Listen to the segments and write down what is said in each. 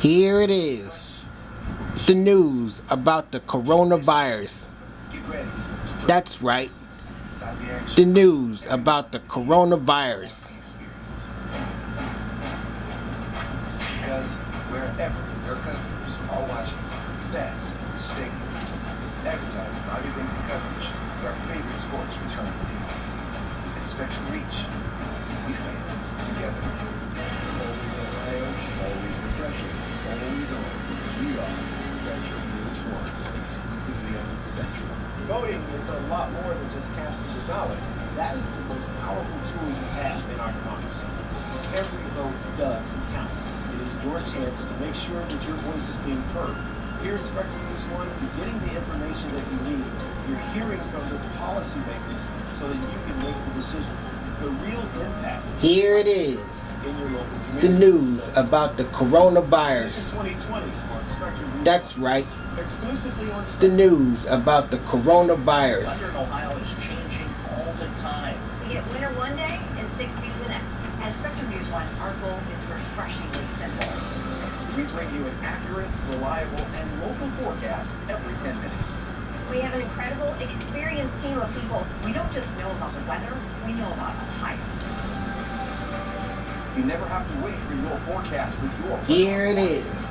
Here it is. The news about the coronavirus. That's right. The news about the coronavirus. Because wherever your customers are watching, that's the stadium. Advertising, live events, and coverage is our favorite sports returning team. At Spectrum Reach, we fan together. Always on air, always refreshing, always on. We are Spectrum News 1, exclusively on Spectrum. Voting is a lot more than just casting your ballot. That is the most powerful tool you have in our democracy. Every vote does count. It is your chance to make sure that your voice is being heard. Here at Spectrum News 1, you're getting the information that you need. You're hearing from the policymakers so that you can make the decision. The real impact. Here it is. In your local community. The news about the coronavirus. 2020 on Spectrum News. That's right. Exclusively on The Spectrum. news about the coronavirus. Weather in Ohio is changing all the time. We get winter one day and 60s the next. At Spectrum News 1, our goal is refreshingly simple. We bring you an accurate, reliable, and local forecast every 10 minutes. We have an incredible, experienced team of people. We don't just know about the weather, we know about Ohio. You never have to wait for your forecast with your Here it is.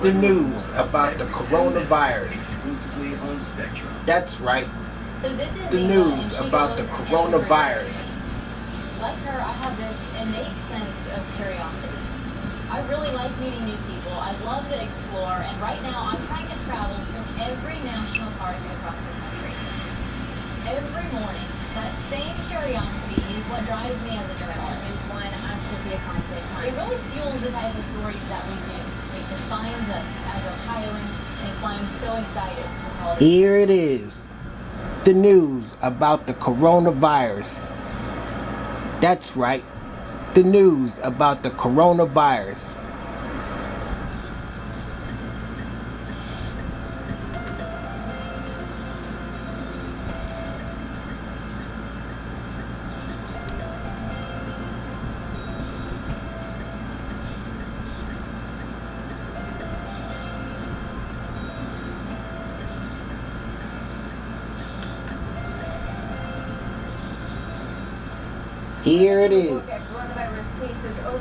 The news about the coronavirus. Exclusively on Spectrum. That's right. So this is The Eva, news and she about the goes coronavirus. Like her, I have this innate sense of curiosity. I really like meeting new people. I love to explore, and right now I'm trying to travel to every national park across the country. Every morning, that same curiosity is what drives me as a journalist. It's one absolutely a constant It really fuels the type of stories that we do. It defines us as Ohioans, and it's why I'm so excited to call this. Here it is. The news about the coronavirus. That's right. The news about the coronavirus. Here it is.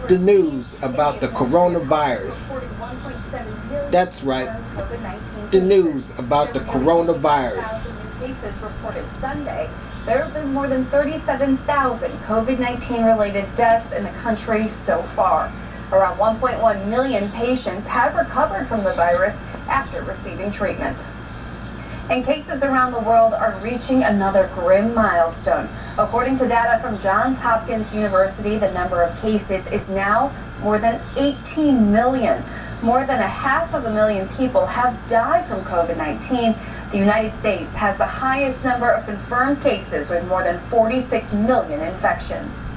The news about the coronavirus. That's right. The news about the coronavirus. Cases reported Sunday. There have been more than 37,000 COVID-19 related deaths in the country so far. Around 1.1 million patients have recovered from the virus after receiving treatment. And cases around the world are reaching another grim milestone. According to data from Johns Hopkins University, the number of cases is now more than 18 million. More than 500,000 people have died from COVID-19. The United States has the highest number of confirmed cases with more than 46 million infections.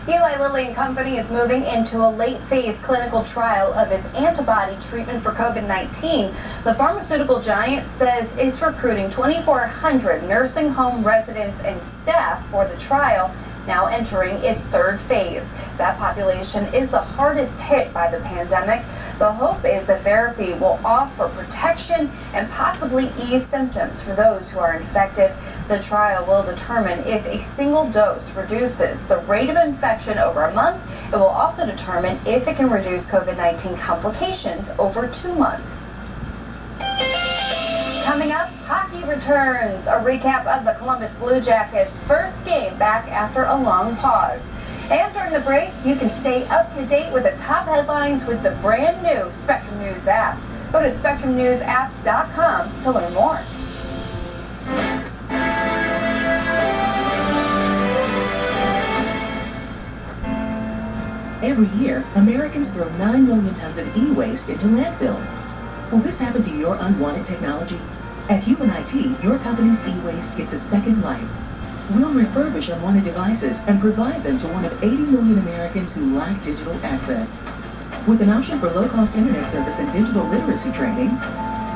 Eli Lilly and Company is moving into a late-phase clinical trial of its antibody treatment for COVID-19. The pharmaceutical giant says it's recruiting 2,400 nursing home residents and staff for the trial, now entering its third phase. That population is the hardest hit by the pandemic. The hope is the therapy will offer protection and possibly ease symptoms for those who are infected. The trial will determine if a single dose reduces the rate of infection over a month. It will also determine if it can reduce COVID-19 complications over 2 months. Coming up, hockey returns. A recap of the Columbus Blue Jackets' first game back after a long pause. And during the break, you can stay up to date with the top headlines with the brand new Spectrum News app. Go to SpectrumNewsApp.com to learn more. Every year, Americans throw 9 million tons of e-waste into landfills. Will this happen to your unwanted technology? At Human IT, your company's e-waste gets a second life. We'll refurbish unwanted devices and provide them to one of 80 million Americans who lack digital access. With an option for low-cost internet service and digital literacy training,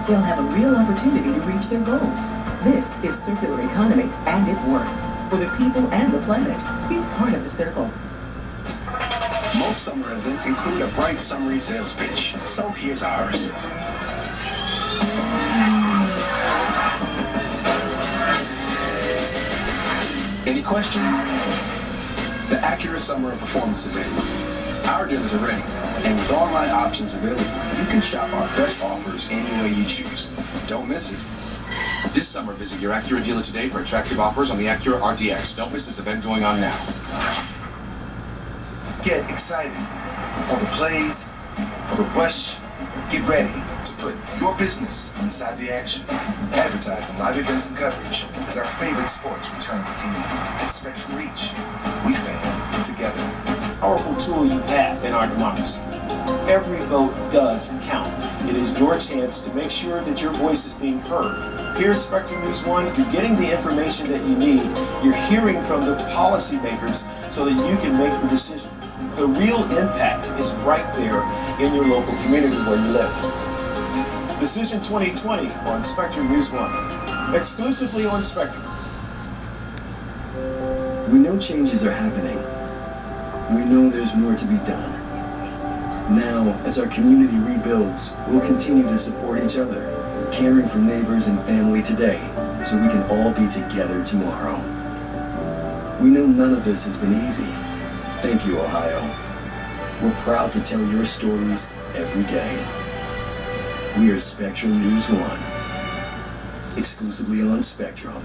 they'll have a real opportunity to reach their goals. This is circular economy, and it works. For the people and the planet, be part of the circle. Most summer events include a bright summary sales pitch, so here's ours. Any questions? The Acura Summer of Performance event. Our dealers are ready, and with online options available, you can shop our best offers any way you choose. Don't miss it. This summer, visit your Acura dealer today for attractive offers on the Acura RDX. Don't miss this event going on now. Get excited for the plays, for the rush. Get ready to put your business inside the action. Advertising, live events, and coverage as our favorite sports return to TV. At Spectrum Reach, we fan together. Powerful tool you have in our democracy. Every vote does count. It is your chance to make sure that your voice is being heard. Here at Spectrum News 1, you're getting the information that you need. You're hearing from the policymakers so that you can make the decision. The real impact is right there in your local community where you live. Decision 2020 on Spectrum News 1. Exclusively on Spectrum. We know changes are happening. We know there's more to be done. Now, as our community rebuilds, we'll continue to support each other, caring for neighbors and family today, so we can all be together tomorrow. We know none of this has been easy. Thank you, Ohio. We're proud to tell your stories every day. We are Spectrum News 1, exclusively on Spectrum.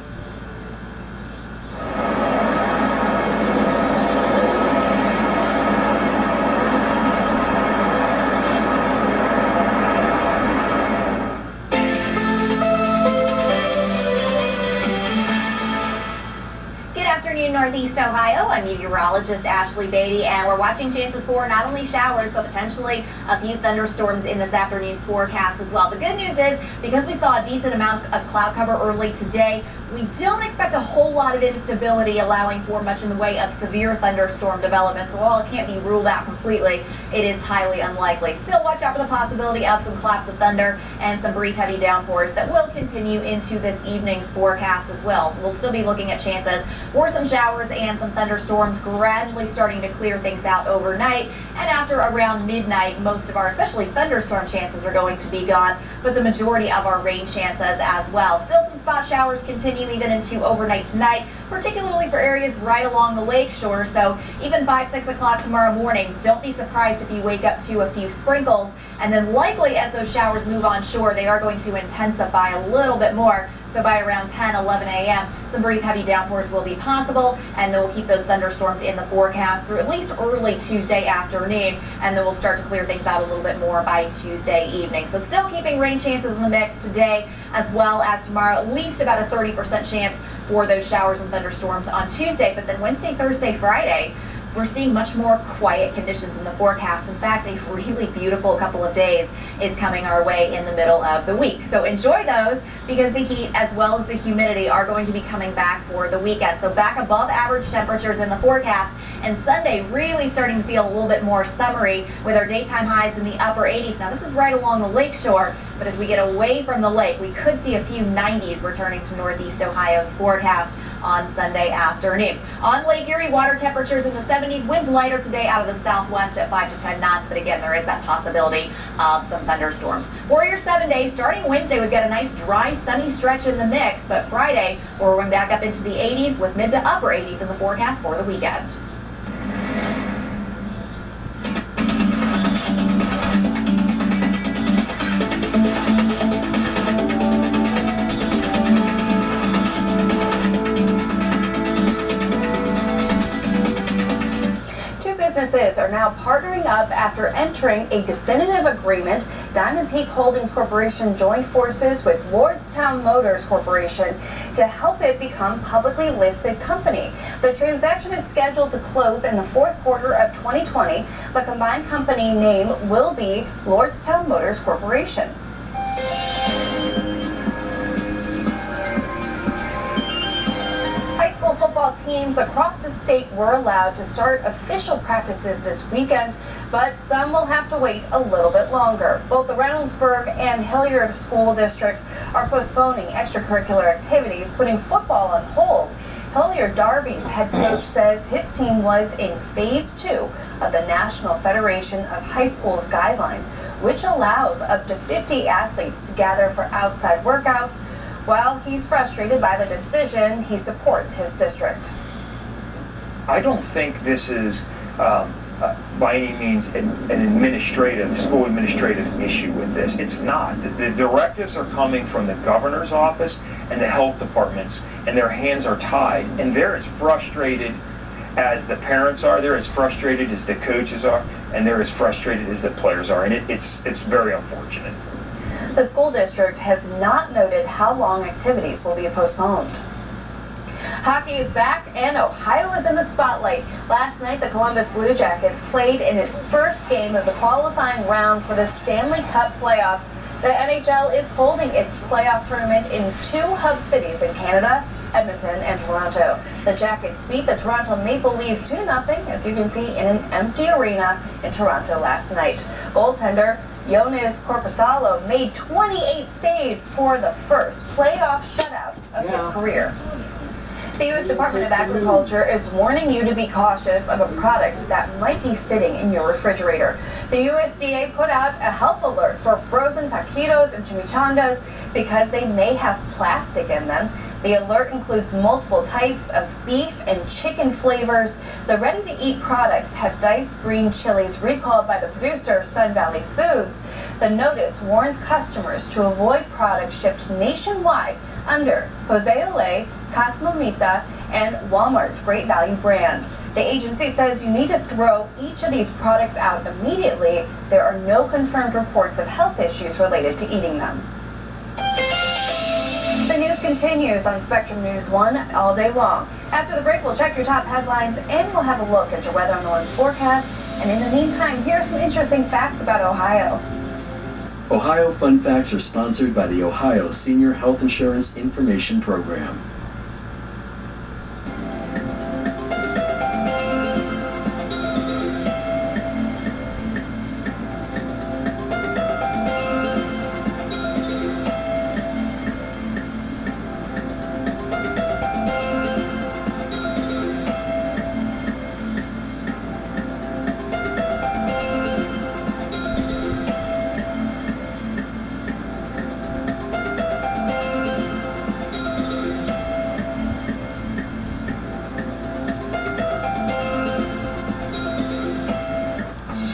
Northeast Ohio. I'm meteorologist Ashley Beatty, and we're watching chances for not only showers, but potentially a few thunderstorms in this afternoon's forecast as well. The good news is, because we saw a decent amount of cloud cover early today, we don't expect a whole lot of instability, allowing for much in the way of severe thunderstorm development. So while it can't be ruled out completely, it is highly unlikely. Still watch out for the possibility of some claps of thunder and some brief heavy downpours that will continue into this evening's forecast as well. So we'll still be looking at chances for some showers and some thunderstorms gradually starting to clear things out overnight. And after around midnight, most of our, especially thunderstorm chances, are going to be gone, but the majority of our rain chances as well. Still some spot showers continue even into overnight tonight, particularly for areas right along the lake shore. So even 5, 6 o'clock tomorrow morning, don't be surprised if you wake up to a few sprinkles. And then likely as those showers move on shore, they are going to intensify a little bit more. So by around 10, 11 a.m., some brief heavy downpours will be possible, and then we'll keep those thunderstorms in the forecast through at least early Tuesday afternoon, and then we'll start to clear things out a little bit more by Tuesday evening. So still keeping rain chances in the mix today as well as tomorrow, at least about a 30% chance for those showers and thunderstorms on Tuesday. But then Wednesday, Thursday, Friday, we're seeing much more quiet conditions in the forecast. In fact, a really beautiful couple of days is coming our way in the middle of the week. So enjoy those, because the heat as well as the humidity are going to be coming back for the weekend. So back above average temperatures in the forecast, and Sunday really starting to feel a little bit more summery with our daytime highs in the upper 80s. Now this is right along the lake shore, but as we get away from the lake, we could see a few 90s returning to Northeast Ohio's forecast on Sunday afternoon. On Lake Erie, water temperatures in the 70s, winds lighter today out of the southwest at 5 to 10 knots, but again, there is that possibility of some thunderstorms. For your 7 days, starting Wednesday, we've got a nice dry, sunny stretch in the mix, but Friday, we're going back up into the 80s with mid to upper 80s in the forecast for the weekend. Businesses are now partnering up after entering a definitive agreement. Diamond Peak Holdings Corporation joined forces with Lordstown Motors Corporation to help it become publicly listed company. The transaction is scheduled to close in the fourth quarter of 2020. The combined company name will be Lordstown Motors Corporation. High school football teams across the state were allowed to start official practices this weekend, but some will have to wait a little bit longer. Both the Reynoldsburg and Hilliard school districts are postponing extracurricular activities, putting football on hold. Hilliard Darby's head coach says his team was in phase 2 of the National Federation of High Schools guidelines, which allows up to 50 athletes to gather for outside workouts. While he's frustrated by the decision, he supports his district. I don't think this is by any means an school administrative issue with this. It's not. The directives are coming from the governor's office and the health departments, and their hands are tied. And they're as frustrated as the parents are, they're as frustrated as the coaches are, and they're as frustrated as the players are. And it's very unfortunate. The school district has not noted how long activities will be postponed. Hockey is back and Ohio is in the spotlight. Last night, the Columbus Blue Jackets played in its first game of the qualifying round for the Stanley Cup playoffs. The NHL is holding its playoff tournament in 2 hub cities in Canada, Edmonton and Toronto. The Jackets beat the Toronto Maple Leafs 2-0, as you can see, in an empty arena in Toronto last night. Goaltender Jonas Korpisalo made 28 saves for the first playoff shutout of his career. The U.S. Department of Agriculture is warning you to be cautious of a product that might be sitting in your refrigerator. The USDA put out a health alert for frozen taquitos and chimichangas because they may have plastic in them. The alert includes multiple types of beef and chicken flavors. The ready-to-eat products have diced green chilies recalled by the producer, Sun Valley Foods. The notice warns customers to avoid products shipped nationwide under Jose Ole, Casa Mamita, and Walmart's Great Value brand. The agency says you need to throw each of these products out immediately. There are no confirmed reports of health issues related to eating them. The news continues on Spectrum News 1 all day long. After the break, we'll check your top headlines and we'll have a look at your weather on the one's forecast. And in the meantime, here are some interesting facts about Ohio. Ohio Fun Facts are sponsored by the Ohio Senior Health Insurance Information Program.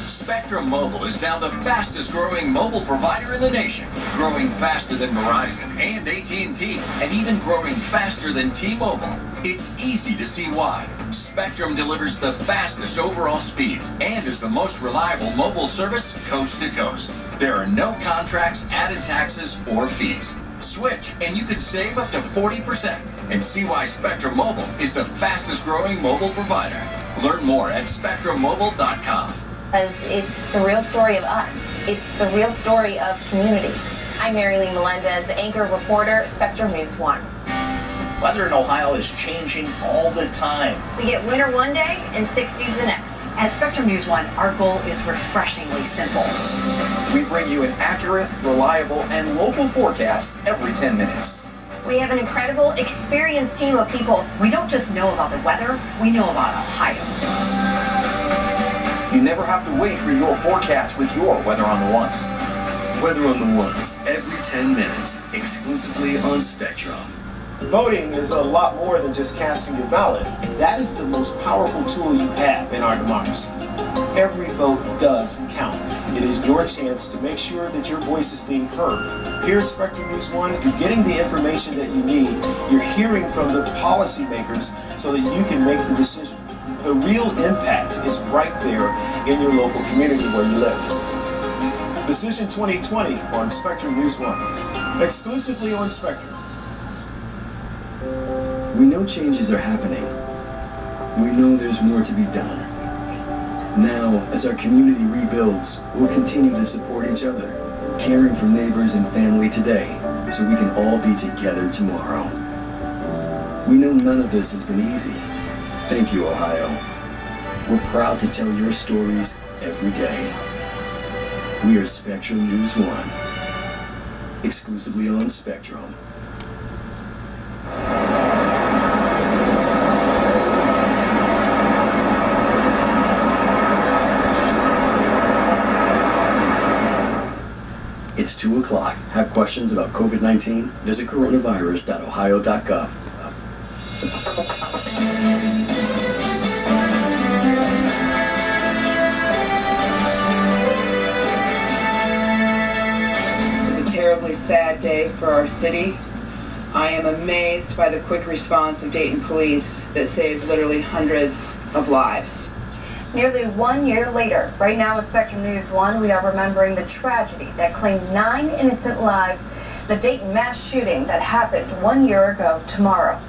Spectrum Mobile is now the fastest growing mobile provider in the nation, growing faster than Verizon and AT&T, and even growing faster than T-Mobile. It's easy to see why. Spectrum delivers the fastest overall speeds and is the most reliable mobile service coast to coast. There are no contracts, added taxes, or fees. Switch and you could save up to 40% and see why Spectrum Mobile is the fastest growing mobile provider. Learn more at spectrummobile.com. Because it's the real story of us. It's the real story of community. I'm Mary Lee Melendez, anchor reporter, Spectrum News 1. Weather in Ohio is changing all the time. We get winter one day and 60s the next. At Spectrum News 1, our goal is refreshingly simple. We bring you an accurate, reliable, and local forecast every 10 minutes. We have an incredible, experienced team of people. We don't just know about the weather, we know about Ohio. You never have to wait for your forecast with your Weather on the Ones. Weather on the Ones, every 10 minutes, exclusively on Spectrum. Voting is a lot more than just casting your ballot. That is the most powerful tool you have in our democracy. Every vote does count. It is your chance to make sure that your voice is being heard. Here at Spectrum News 1, you're getting the information that you need. You're hearing from the policymakers so that you can make the decision. The real impact is right there in your local community where you live. Decision 2020 on Spectrum News 1, exclusively on Spectrum. We know changes are happening. We know there's more to be done. Now, as our community rebuilds, we'll continue to support each other, caring for neighbors and family today, so we can all be together tomorrow. We know none of this has been easy. Thank you, Ohio. We're proud to tell your stories every day. We are Spectrum News 1, exclusively on Spectrum. It's 2 o'clock. Have questions about COVID-19? Visit coronavirus.ohio.gov. It's a terribly sad day for our city. I am amazed by the quick response of Dayton police that saved literally hundreds of lives. Nearly 1 year later, right now on Spectrum News 1, we are remembering the tragedy that claimed 9 innocent lives, the Dayton mass shooting that happened 1 year ago tomorrow.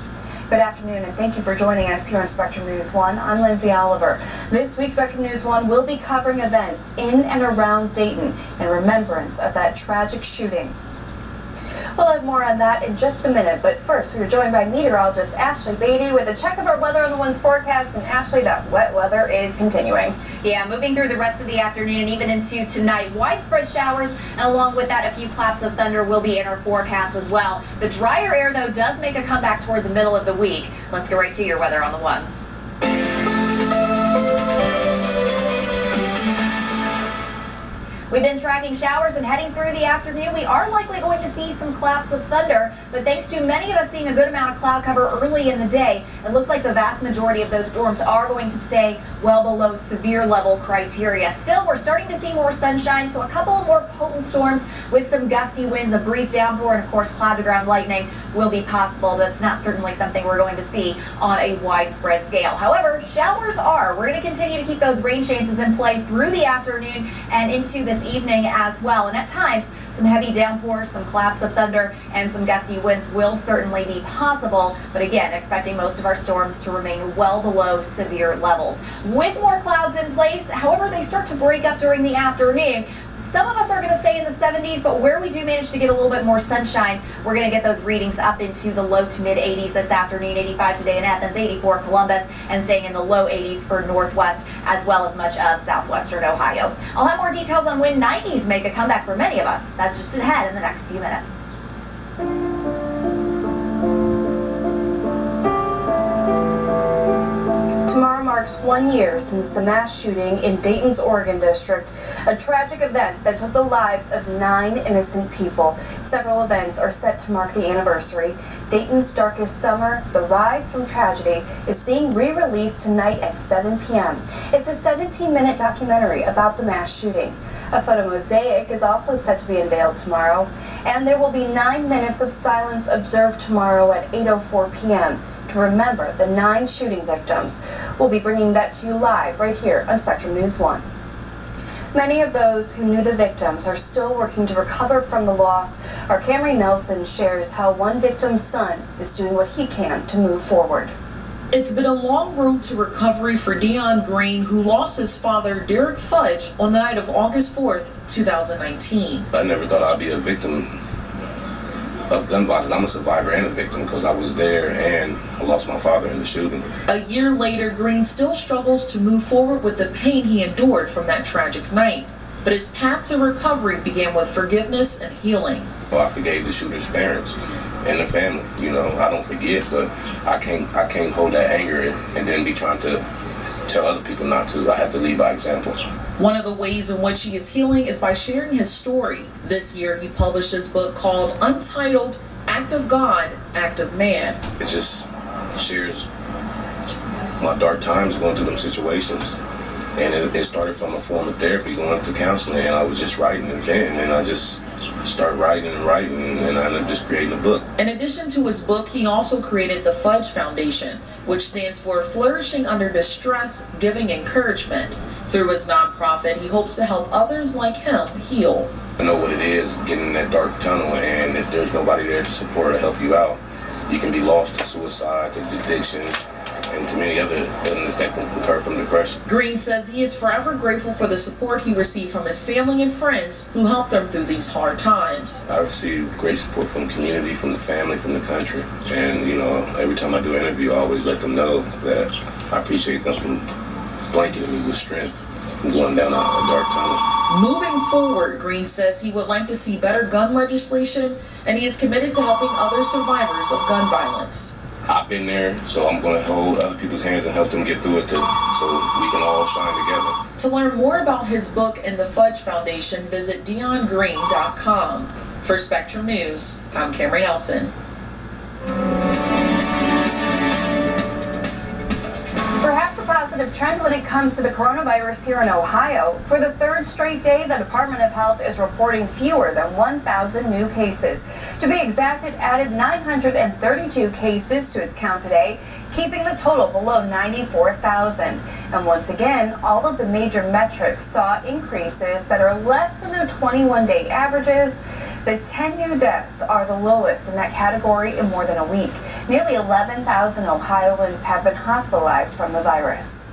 Good afternoon, and thank you for joining us here on Spectrum News 1. I'm Lindsay Oliver. This week, Spectrum News 1 will be covering events in and around Dayton in remembrance of that tragic shooting. We'll have more on that in just a minute, but first, we are joined by meteorologist Ashley Beatty with a check of our weather on the One's forecast. And Ashley, that wet weather is continuing. Yeah, moving through the rest of the afternoon and even into tonight, widespread showers, and along with that, a few claps of thunder will be in our forecast as well. The drier air, though, does make a comeback toward the middle of the week. Let's go right to your weather on the Ones. We've been tracking showers, and heading through the afternoon, we are likely going to see some claps of thunder, but thanks to many of us seeing a good amount of cloud cover early in the day, it looks like the vast majority of those storms are going to stay well below severe level criteria. Still, we're starting to see more sunshine, so a couple of more potent storms with some gusty winds, a brief downpour, and of course cloud-to-ground lightning will be possible. That's not certainly something we're going to see on a widespread scale. However, showers are. We're going to continue to keep those rain chances in play through the afternoon and into this evening as well, and at times some heavy downpours, some claps of thunder, and some gusty winds will certainly be possible, but again, expecting most of our storms to remain well below severe levels. With more clouds in place, however, they start to break up during the afternoon. Some of us are going to stay in the 70s, but where we do manage to get a little bit more sunshine, we're going to get those readings up into the low to mid 80s this afternoon. 85 today in Athens, 84 Columbus, and staying in the low 80s for Northwest as well as much of southwestern Ohio. I'll have more details on when 90s make a comeback for many of us. That's just ahead in the next few minutes. Tomorrow marks 1 year since the mass shooting in Dayton's Oregon District, a tragic event that took the lives of 9 innocent people. Several events are set to mark the anniversary. Dayton's Darkest Summer, The Rise from Tragedy, is being re-released tonight at 7 p.m. It's a 17-minute documentary about the mass shooting. A photo mosaic is also set to be unveiled tomorrow, and there will be 9 minutes of silence observed tomorrow at 8:04 p.m. to remember the 9 shooting victims. We'll be bringing that to you live right here on Spectrum News 1. Many of those who knew the victims are still working to recover from the loss. Our Camry Nelson shares how one victim's son is doing what he can to move forward. It's been a long road to recovery for Dion Green, who lost his father, Derek Fudge, on the night of August 4th, 2019. I never thought I'd be a victim of gun violence. I'm a survivor and a victim because I was there and I lost my father in the shooting. A year later, Green still struggles to move forward with the pain he endured from that tragic night. But his path to recovery began with forgiveness and healing. Well, I forgave the shooter's parents and the family. You know, I don't forget, but I can't hold that anger and then be trying to tell other people not to. I have to lead by example. One of the ways in which he is healing is by sharing his story. This year, he published his book called Untitled: Act of God, Act of Man. It just shares my dark times going through them situations. And it started from a form of therapy, going to counseling, and I was just writing and venting, and I just started writing, and I ended up just creating a book. In addition to his book, he also created the Fudge Foundation, which stands for Flourishing Under Distress, Giving Encouragement. Through his nonprofit, he hopes to help others like him heal. I know what it is, getting in that dark tunnel, and if there's nobody there to support or help you out, you can be lost to suicide, to addiction, and to many other illnesses that can occur from depression. Green says he is forever grateful for the support he received from his family and friends who helped him through these hard times. I received great support from the community, from the family, from the country. And, you know, every time I do an interview, I always let them know that I appreciate them from blanketing me with strength from going down a dark tunnel. Moving forward, Green says he would like to see better gun legislation, and he is committed to helping other survivors of gun violence. I've been there, so I'm going to hold other people's hands and help them get through it too, so we can all shine together. To learn more about his book and the Fudge Foundation, visit DionGreen.com. For Spectrum News, I'm Camry Nelson. Perhaps a positive trend when it comes to the coronavirus here in Ohio. For the third straight day, the Department of Health is reporting fewer than 1,000 new cases. To be exact, it added 932 cases to its count today, keeping the total below 94,000. And once again, all of the major metrics saw increases that are less than their 21-day averages. The 10 new deaths are the lowest in that category in more than a week. Nearly 11,000 Ohioans have been hospitalized from the virus.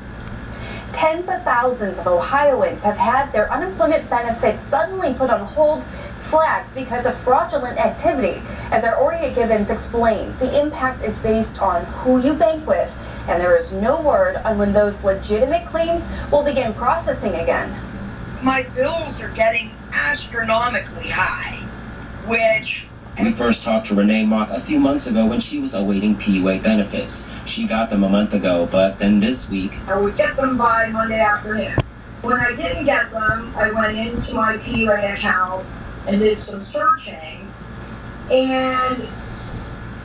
Tens of thousands of Ohioans have had their unemployment benefits suddenly put on hold, flagged because of fraudulent activity. As our Oria Givens explains, the impact is based on who you bank with, and there is no word on when those legitimate claims will begin processing again. My bills are getting astronomically high, which... We first talked to Renee Mock a few months ago when she was awaiting PUA benefits. She got them a month ago, but then this week... I would get them by Monday afternoon. When I didn't get them, I went into my PUA account and did some searching, and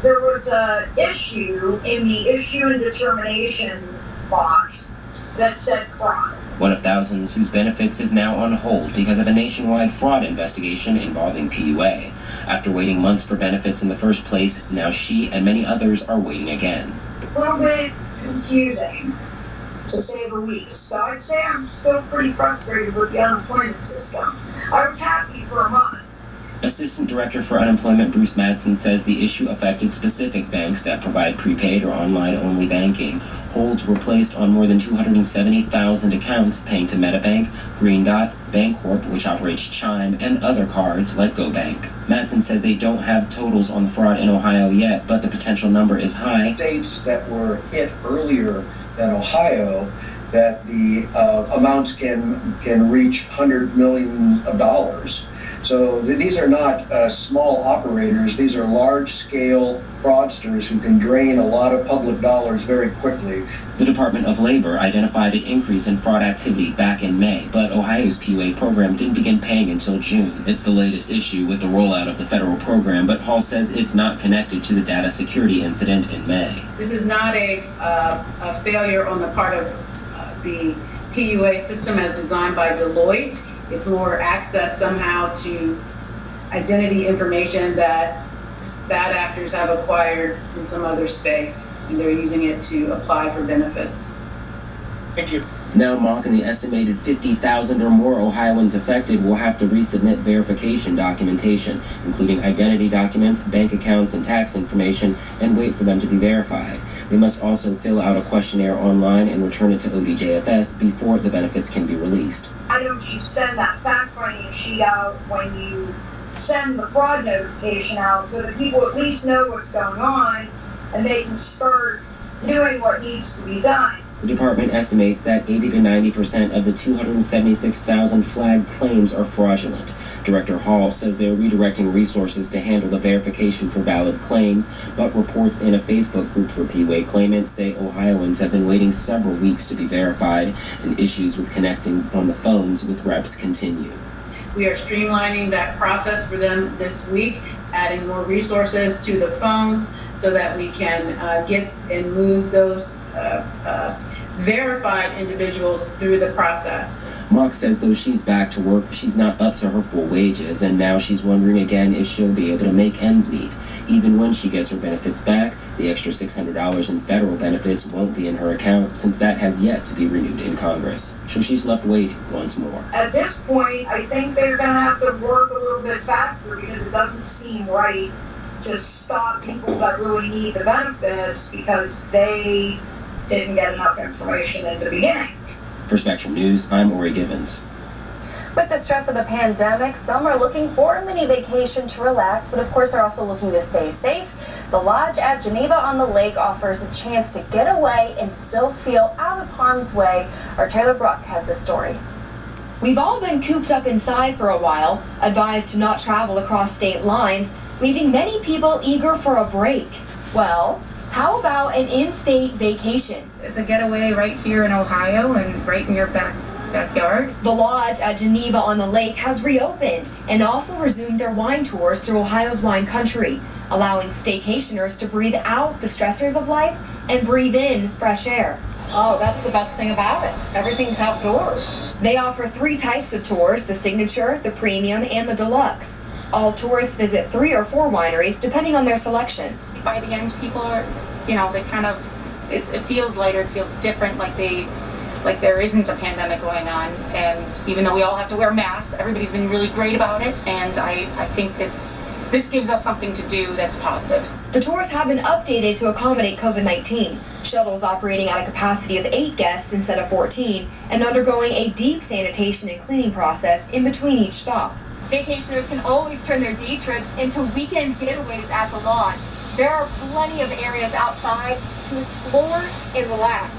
there was a issue in the issue and determination box that said fraud. One of thousands whose benefits is now on hold because of a nationwide fraud investigation involving PUA. After waiting months for benefits in the first place, now she and many others are waiting again. A little bit confusing, to say the least. So I'd say I'm still pretty frustrated with the unemployment system. I was happy for a month. Assistant Director for Unemployment Bruce Madsen says the issue affected specific banks that provide prepaid or online-only banking. Holds were placed on more than 270,000 accounts paying to MetaBank, Green Dot, Bancorp, which operates Chime, and other cards like GoBank. Madsen said they don't have totals on the fraud in Ohio yet, but the potential number is high. States that were hit earlier than Ohio, that the amounts can reach $100 million. So these are not small operators. These are large-scale fraudsters who can drain a lot of public dollars very quickly. The Department of Labor identified an increase in fraud activity back in May, but Ohio's PUA program didn't begin paying until June. It's the latest issue with the rollout of the federal program, but Hall says it's not connected to the data security incident in May. This is not a failure on the part of the PUA system as designed by Deloitte. It's more access somehow to identity information that bad actors have acquired in some other space, and they're using it to apply for benefits. Thank you. Now Mock and the estimated 50,000 or more Ohioans affected will have to resubmit verification documentation, including identity documents, bank accounts, and tax information, and wait for them to be verified. They must also fill out a questionnaire online and return it to ODJFS before the benefits can be released. Why don't you send that fact-finding sheet out when you send the fraud notification out so that people at least know what's going on and they can start doing what needs to be done? The department estimates that 80 to 90% of the 276,000 flagged claims are fraudulent. Director Hall says they're redirecting resources to handle the verification for valid claims, but reports in a Facebook group for PUA claimants say Ohioans have been waiting several weeks to be verified, and issues with connecting on the phones with reps continue. We are streamlining that process for them this week, adding more resources to the phones so that we can get and move those verified individuals through the process. Mock says though she's back to work, she's not up to her full wages, and now she's wondering again if she'll be able to make ends meet. Even when she gets her benefits back, the extra $600 in federal benefits won't be in her account since that has yet to be renewed in Congress. So she's left waiting once more. At this point, I think they're going to have to work a little bit faster because it doesn't seem right to stop people that really need the benefits because they didn't get enough information in the beginning. For Spectrum News, I'm Ori Givens. With the stress of the pandemic, some are looking for a mini vacation to relax, but of course they're also looking to stay safe. The Lodge at Geneva on the Lake offers a chance to get away and still feel out of harm's way. Our Taylor Bruck has this story. We've all been cooped up inside for a while, advised to not travel across state lines, leaving many people eager for a break. Well, How about an in-state vacation? It's a getaway right here in Ohio and right in your backyard. The Lodge at Geneva on the Lake has reopened and also resumed their wine tours through Ohio's wine country, allowing staycationers to breathe out the stressors of life and breathe in fresh air. Oh, that's the best thing about it. Everything's outdoors. They offer 3 types of tours: the signature, the premium, and the deluxe. All tourists visit 3 or 4 wineries depending on their selection. By the end, people are, they kind of, it feels lighter, it feels different, like there isn't a pandemic going on. And even though we all have to wear masks, everybody's been really great about it. And I think this gives us something to do that's positive. The tours have been updated to accommodate COVID-19. Shuttles operating at a capacity of 8 guests instead of 14 and undergoing a deep sanitation and cleaning process in between each stop. Vacationers can always turn their day trips into weekend getaways at the Lodge. There are plenty of areas outside to explore and relax.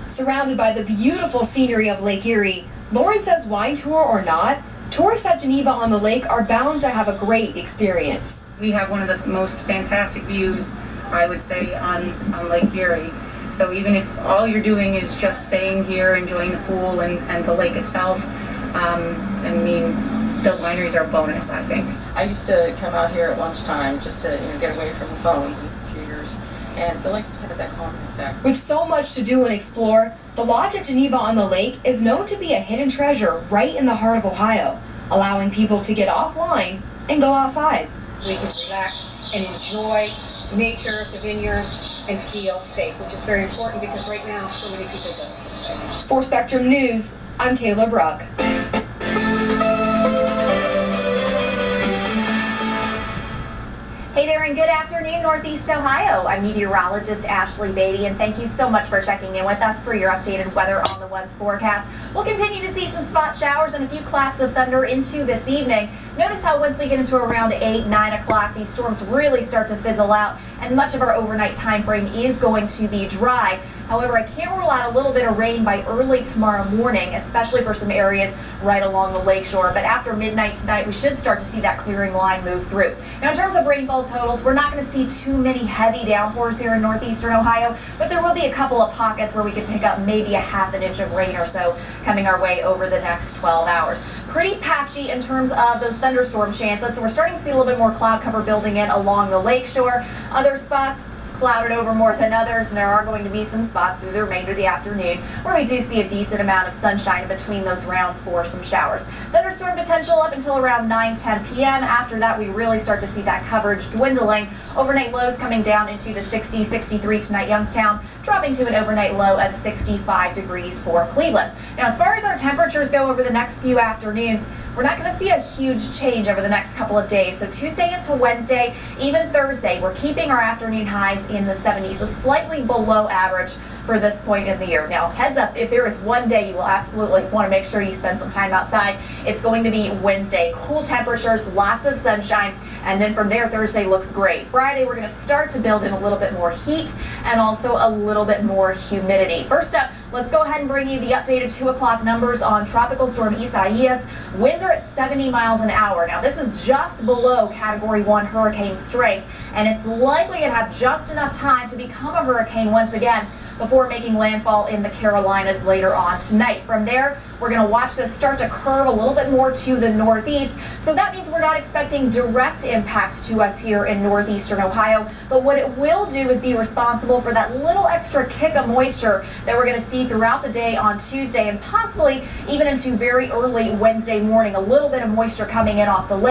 Surrounded by the beautiful scenery of Lake Erie, Lauren says wine tour or not, tourists at Geneva on the Lake are bound to have a great experience. We have one of the most fantastic views, I would say, on Lake Erie. So even if all you're doing is just staying here, enjoying the pool and the lake itself, the wineries are a bonus, I think. I used to come out here at lunchtime just to get away from the phones and computers, and the lake has that calming effect. With so much to do and explore, the Lodge at Geneva on the Lake is known to be a hidden treasure right in the heart of Ohio, allowing people to get offline and go outside. We can relax and enjoy nature, the vineyards, and feel safe, which is very important because right now so many people don't. For Spectrum News, I'm Taylor Bruck. Hey there and good afternoon, Northeast Ohio. I'm meteorologist Ashley Beatty, and thank you so much for checking in with us for your updated weather on the One's forecast. We'll continue to see some spot showers and a few claps of thunder into this evening. Notice how once we get into around 8, 9 o'clock, these storms really start to fizzle out, and much of our overnight time frame is going to be dry. However, I can't rule out a little bit of rain by early tomorrow morning, especially for some areas right along the lakeshore. But after midnight tonight, we should start to see that clearing line move through. Now, in terms of rainfall totals, we're not going to see too many heavy downpours here in northeastern Ohio, but there will be a couple of pockets where we could pick up maybe a ½ an inch of rain or so coming our way over the next 12 hours. Pretty patchy in terms of those thunderstorm chances, so we're starting to see a little bit more cloud cover building in along the lakeshore. Other spots clouded over more than others, and there are going to be some spots through the remainder of the afternoon where we do see a decent amount of sunshine in between those rounds for some showers. Thunderstorm potential up until around 9-10 p.m. After that, we really start to see that coverage dwindling. Overnight lows coming down into the 60s, 63 tonight, Youngstown, dropping to an overnight low of 65 degrees for Cleveland. Now, as far as our temperatures go over the next few afternoons, we're not going to see a huge change over the next couple of days. So Tuesday into Wednesday, even Thursday, we're keeping our afternoon highs in the 70s, so slightly below average for this point in the year. Now, heads up, if there is one day you will absolutely want to make sure you spend some time outside, it's going to be Wednesday. Cool temperatures, lots of sunshine, and then from there, Thursday looks great. Friday, we're going to start to build in a little bit more heat and also a little bit more humidity. First up, let's go ahead and bring you the updated 2 o'clock numbers on Tropical Storm Isaias. Winds are at 70 miles an hour. Now, this is just below Category 1 hurricane strength, and it's likely to have just enough time to become a hurricane once again before making landfall in the Carolinas later on tonight. From there, we're going to watch this start to curve a little bit more to the northeast. So that means we're not expecting direct impacts to us here in northeastern Ohio. But what it will do is be responsible for that little extra kick of moisture that we're going to see throughout the day on Tuesday and possibly even into very early Wednesday morning. A little bit of moisture coming in off the lake.